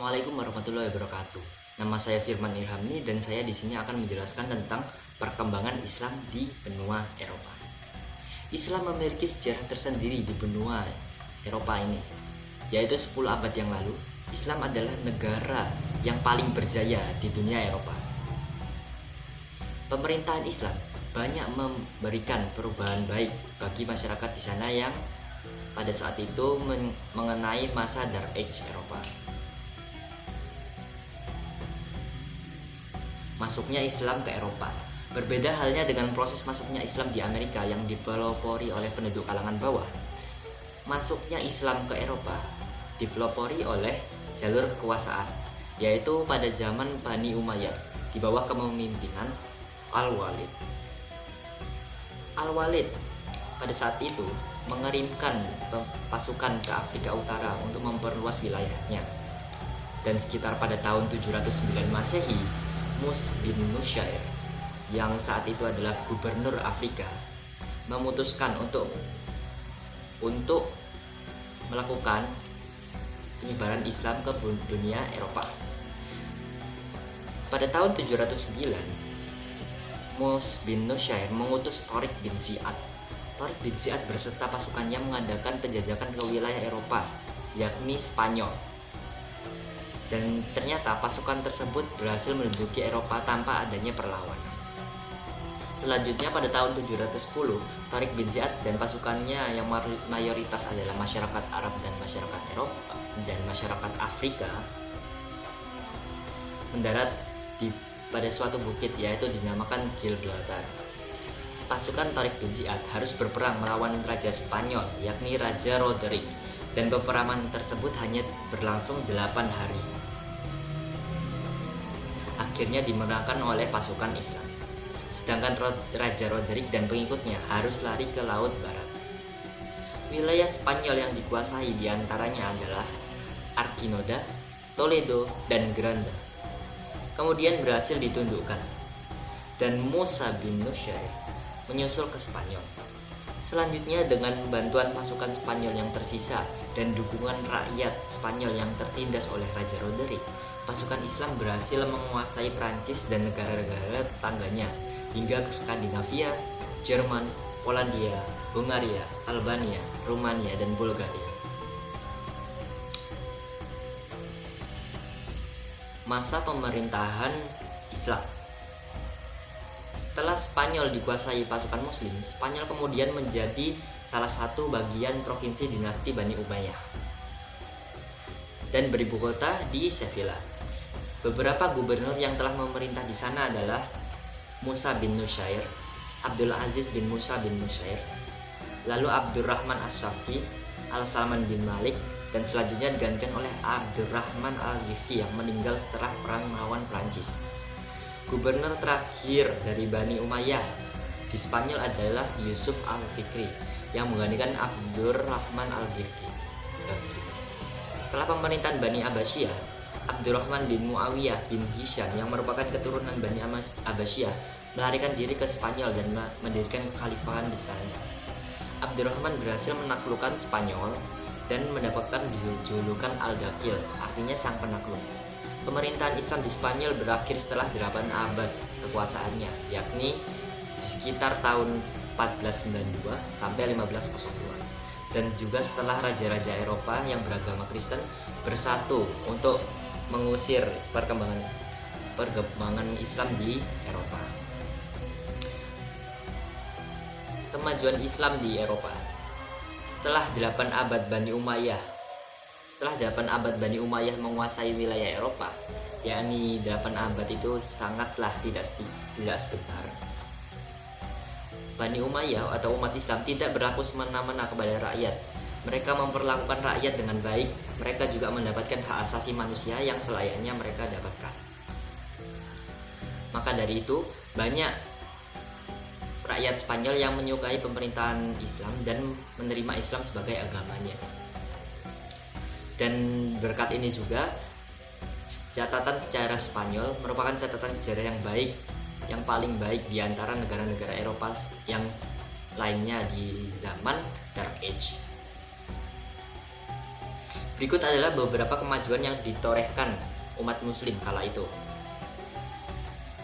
Assalamualaikum warahmatullahi wabarakatuh. Nama saya Firman Irhamni dan saya di sini akan menjelaskan tentang perkembangan Islam di benua Eropa. Islam memiliki sejarah tersendiri di benua Eropa ini, yaitu 10 abad yang lalu. Islam adalah negara yang paling berjaya di dunia Eropa. Pemerintahan Islam banyak memberikan perubahan baik bagi masyarakat di sana yang pada saat itu mengenai masa Dark Age Eropa. Masuknya Islam ke Eropa berbeda halnya dengan proses masuknya Islam di Amerika yang dipelopori oleh penduduk kalangan bawah. Masuknya Islam ke Eropa dipelopori oleh jalur kekuasaan, yaitu pada zaman Bani Umayyah di bawah kepemimpinan Al-Walid. Al-Walid pada saat itu mengirimkan pasukan ke Afrika Utara untuk memperluas wilayahnya. Dan sekitar pada tahun 709 Masehi, Mus bin Nusayr yang saat itu adalah gubernur Afrika memutuskan untuk melakukan penyebaran Islam ke dunia Eropa. Pada tahun 709, Mus bin Nusayr mengutus Tariq bin Ziyad. Tariq bin Ziyad berserta pasukannya mengadakan penjajahan ke wilayah Eropa, yakni Spanyol. Dan ternyata pasukan tersebut berhasil menduduki Eropa tanpa adanya perlawanan. Selanjutnya pada tahun 710, Tariq bin Ziyad dan pasukannya yang mayoritas adalah masyarakat Arab dan masyarakat Eropa dan masyarakat Afrika mendarat pada suatu bukit yaitu dinamakan Gibraltar. Pasukan Tariq bin Ziyad harus berperang melawan Raja Spanyol yakni Raja Roderick, dan peperangan tersebut hanya berlangsung 8 hari. Akhirnya dimenangkan oleh pasukan Islam. Sedangkan Raja Roderick dan pengikutnya harus lari ke Laut Barat. Wilayah Spanyol yang dikuasai diantaranya adalah Arquinoda, Toledo, dan Granada. Kemudian berhasil ditundukkan, dan Musa bin Nusayr menyusul ke Spanyol. Selanjutnya dengan bantuan pasukan Spanyol yang tersisa dan dukungan rakyat Spanyol yang tertindas oleh Raja Roderick, pasukan Islam berhasil menguasai Prancis dan negara-negara tetangganya hingga ke Skandinavia, Jerman, Polandia, Hungaria, Albania, Rumania, dan Bulgaria. Masa pemerintahan Islam. Setelah Spanyol dikuasai pasukan Muslim, Spanyol kemudian menjadi salah satu bagian provinsi dinasti Bani Umayyah dan beribu kota di Sevilla. Beberapa gubernur yang telah memerintah di sana adalah Musa bin Nusayr, Abdul Aziz bin Musa bin Nusayr, lalu Abdurrahman As-Safi, Al-Salman bin Malik, dan selanjutnya digantikan oleh Abdurrahman Al-Ghifti yang meninggal setelah perang melawan Prancis. Gubernur terakhir dari Bani Umayyah di Spanyol adalah Yusuf Al-Fikri yang menggantikan Abdurrahman Al-Ghifti. Setelah pemerintahan Bani Abbasiyah, Abdurrahman bin Muawiyah bin Hisham yang merupakan keturunan Bani Abbasiyah melarikan diri ke Spanyol dan mendirikan kekhalifahan di sana. Abdurrahman berhasil menaklukkan Spanyol dan mendapatkan julukan Al-Dakil, artinya sang penakluk. Pemerintahan Islam di Spanyol berakhir setelah 8 abad kekuasaannya, yakni di sekitar tahun 1492 sampai 1502. Dan juga setelah raja-raja Eropa yang beragama Kristen bersatu untuk mengusir perkembangan Islam di Eropa. Kemajuan Islam di Eropa. Setelah 8 abad Bani Umayyah menguasai wilayah Eropa, yakni 8 abad itu sangatlah tidak sebentar. Bani Umayyah atau umat Islam tidak berlaku semena-mena kepada rakyat. Mereka memperlakukan rakyat dengan baik. Mereka juga mendapatkan hak asasi manusia yang selayaknya mereka dapatkan. Maka dari itu, banyak rakyat Spanyol yang menyukai pemerintahan Islam dan menerima Islam sebagai agamanya. Dan berkat ini juga, catatan sejarah Spanyol merupakan catatan sejarah yang baik, yang paling baik di antara negara-negara Eropa yang lainnya di zaman Dark Age. Berikut adalah beberapa kemajuan yang ditorehkan umat muslim kala itu.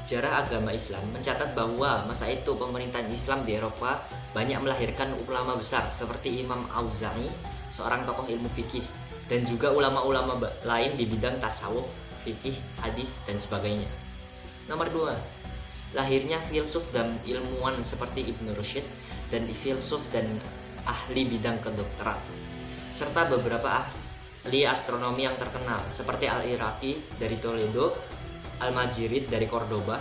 Sejarah agama Islam mencatat bahwa masa itu pemerintahan Islam di Eropa banyak melahirkan ulama besar seperti Imam Auza'i, seorang tokoh ilmu fikih, dan juga ulama-ulama lain di bidang tasawuf, fikih, hadis, dan sebagainya. Nomor 2, lahirnya filsuf dan ilmuwan seperti Ibnu Rushd dan filsuf dan ahli bidang kedokteran, serta beberapa ahli astronomi yang terkenal seperti Al-Iraqi dari Toledo, Al-Majirid dari Cordoba,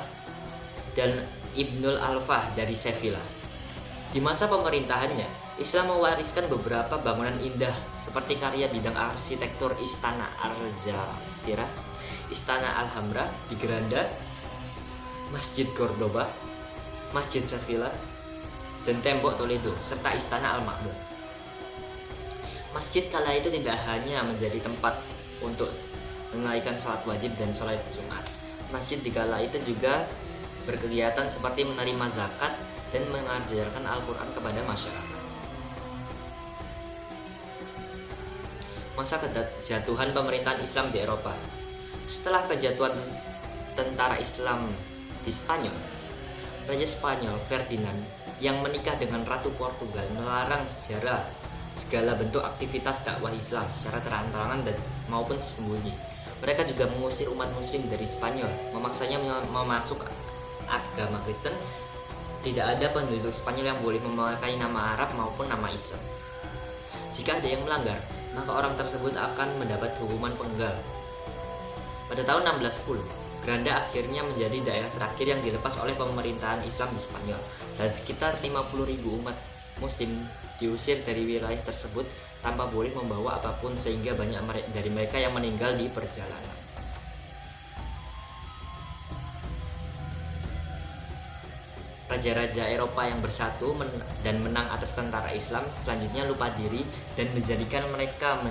dan Ibnul Alfah dari Sevilla. Di masa pemerintahannya, Islam mewariskan beberapa bangunan indah seperti karya bidang arsitektur Istana Al-Jafira, Istana Alhambra di Granada, Masjid Cordoba, Masjid Sevilla, dan Tembok Toledo, serta Istana Al-Ma'mun. Masjid kala itu tidak hanya menjadi tempat untuk menunaikan sholat wajib dan sholat Jumat. Masjid di kala itu juga berkegiatan seperti menerima zakat dan mengajarkan Al-Quran kepada masyarakat. Masa kejatuhan pemerintahan Islam di Eropa. Setelah kejatuhan tentara Islam di Spanyol, Raja Spanyol Ferdinand yang menikah dengan Ratu Portugal melarang segala bentuk aktivitas dakwah Islam secara terang-terangan dan maupun sembunyi. Mereka juga mengusir umat muslim dari Spanyol, memaksanya memasuk agama Kristen. Tidak ada penduduk Spanyol yang boleh memakai nama Arab maupun nama Islam. Jika ada yang melanggar, maka orang tersebut akan mendapat hukuman penggal. Pada tahun 1610, Granada akhirnya menjadi daerah terakhir yang dilepas oleh pemerintahan Islam di Spanyol, dan sekitar 50.000 umat muslim diusir dari wilayah tersebut tanpa boleh membawa apapun, sehingga banyak dari mereka yang meninggal di perjalanan. Raja-raja Eropa yang bersatu dan menang atas tentara Islam selanjutnya lupa diri dan menjadikan mereka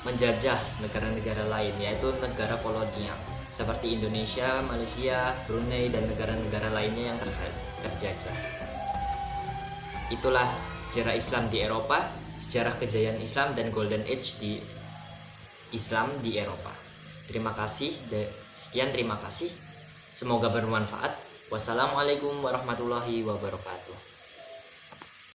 menjajah negara-negara lain, yaitu negara kolonial seperti Indonesia, Malaysia, Brunei, dan negara-negara lainnya yang terjajah. Itulah sejarah Islam di Eropa, sejarah kejayaan Islam dan Golden Age di Islam di Eropa. Terima kasih. Sekian, terima kasih. Semoga bermanfaat. Wassalamualaikum warahmatullahi wabarakatuh.